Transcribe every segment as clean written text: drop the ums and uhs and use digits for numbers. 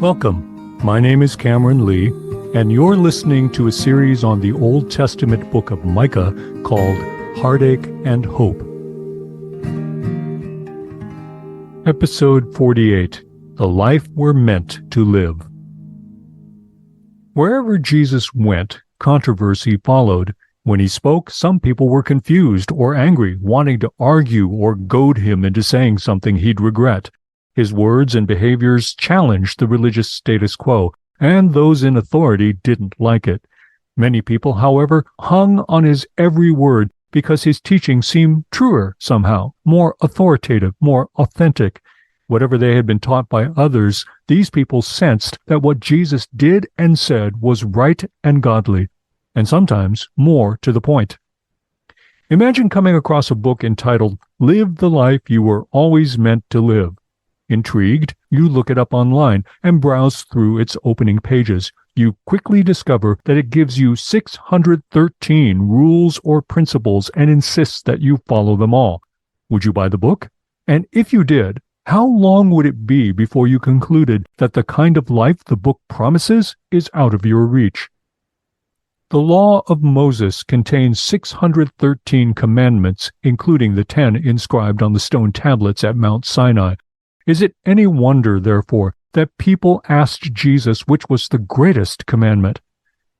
Welcome. My name is Cameron Lee, and you're listening to a series on the Old Testament book of Micah called Heartache and Hope. Episode 48, The Life We're Meant to Live. Wherever Jesus went, controversy followed. When he spoke, some people were confused or angry, wanting to argue or goad him into saying something he'd regret. His words and behaviors challenged the religious status quo, and those in authority didn't like it. Many people, however, hung on his every word because his teaching seemed truer somehow, more authoritative, more authentic. Whatever they had been taught by others, these people sensed that what Jesus did and said was right and godly, and sometimes more to the point. Imagine coming across a book entitled "Live the Life You Were Always Meant to Live." Intrigued, you look it up online and browse through its opening pages. You quickly discover that it gives you 613 rules or principles and insists that you follow them all. Would you buy the book? And if you did, how long would it be before you concluded that the kind of life the book promises is out of your reach? The Law of Moses contains 613 commandments, including the 10 inscribed on the stone tablets at Mount Sinai. Is it any wonder, therefore, that people asked Jesus which was the greatest commandment?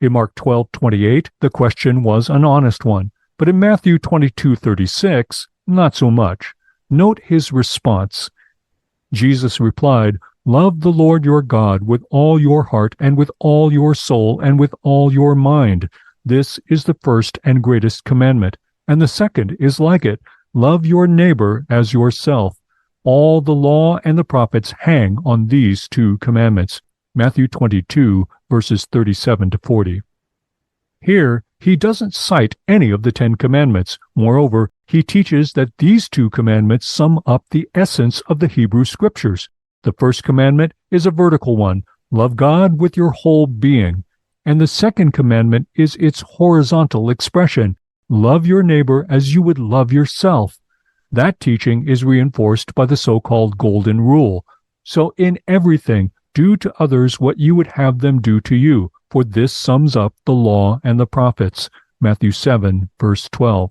In Mark 12:28, the question was an honest one, but in Matthew 22:36, not so much. Note his response. Jesus replied, "Love the Lord your God with all your heart and with all your soul and with all your mind. This is the first and greatest commandment, and the second is like it. Love your neighbor as yourself. All the law and the prophets hang on these two commandments." Matthew 22, verses 37 to 40. Here, he doesn't cite any of the 10 commandments. Moreover, he teaches that these two commandments sum up the essence of the Hebrew Scriptures. The first commandment is a vertical one, love God with your whole being. And the second commandment is its horizontal expression, love your neighbor as you would love yourself. That teaching is reinforced by the so-called Golden Rule. So in everything, do to others what you would have them do to you, for this sums up the law and the prophets. Matthew 7, verse 12.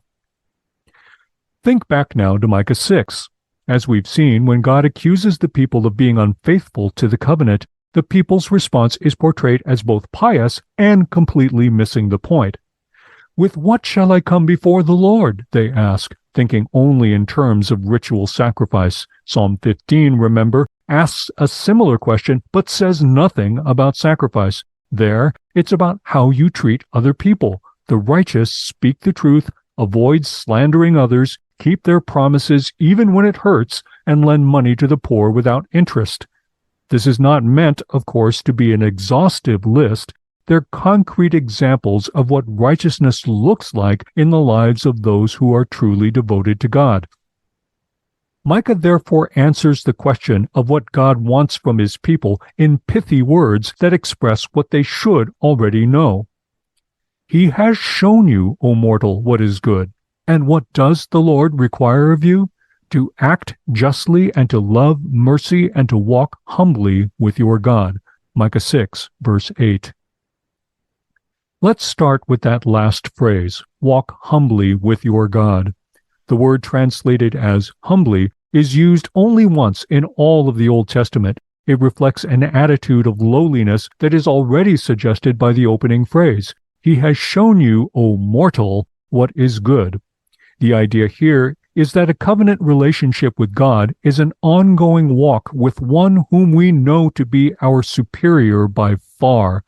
Think back now to Micah 6. As we've seen, when God accuses the people of being unfaithful to the covenant, the people's response is portrayed as both pious and completely missing the point. "With what shall I come before the Lord?" they ask, thinking only in terms of ritual sacrifice. Psalm 15, remember, asks a similar question but says nothing about sacrifice. There, it's about how you treat other people. The righteous speak the truth, avoid slandering others, keep their promises even when it hurts, and lend money to the poor without interest. This is not meant, of course, to be an exhaustive list. They're concrete examples of what righteousness looks like in the lives of those who are truly devoted to God. Micah therefore answers the question of what God wants from his people in pithy words that express what they should already know. "He has shown you, O mortal, what is good. And what does the Lord require of you? To act justly and to love mercy and to walk humbly with your God." Micah 6, verse 8. Let's start with that last phrase, walk humbly with your God. The word translated as humbly is used only once in all of the Old Testament. It reflects an attitude of lowliness that is already suggested by the opening phrase, "He has shown you, O mortal, what is good." The idea here is that a covenant relationship with God is an ongoing walk with one whom we know to be our superior by far.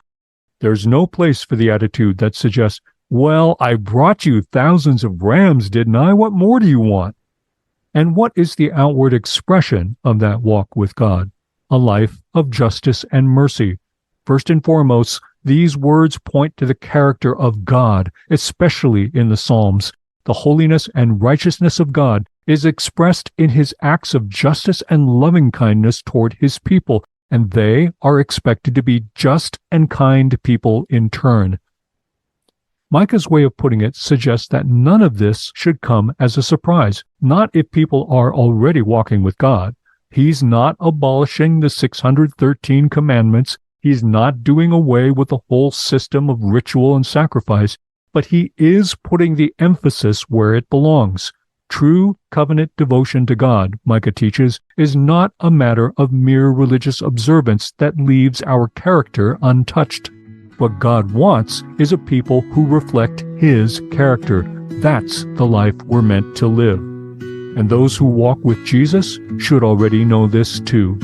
There's no place for the attitude that suggests, "Well, I brought you thousands of rams, didn't I? What more do you want?" And what is the outward expression of that walk with God? A life of justice and mercy. First and foremost, these words point to the character of God, especially in the Psalms. The holiness and righteousness of God is expressed in his acts of justice and loving kindness toward his people, and they are expected to be just and kind people in turn. Micah's way of putting it suggests that none of this should come as a surprise, not if people are already walking with God. He's not abolishing the 613 commandments. He's not doing away with the whole system of ritual and sacrifice, but he is putting the emphasis where it belongs. True covenant devotion to God, Micah teaches, is not a matter of mere religious observance that leaves our character untouched. What God wants is a people who reflect His character. That's the life we're meant to live. And those who walk with Jesus should already know this too.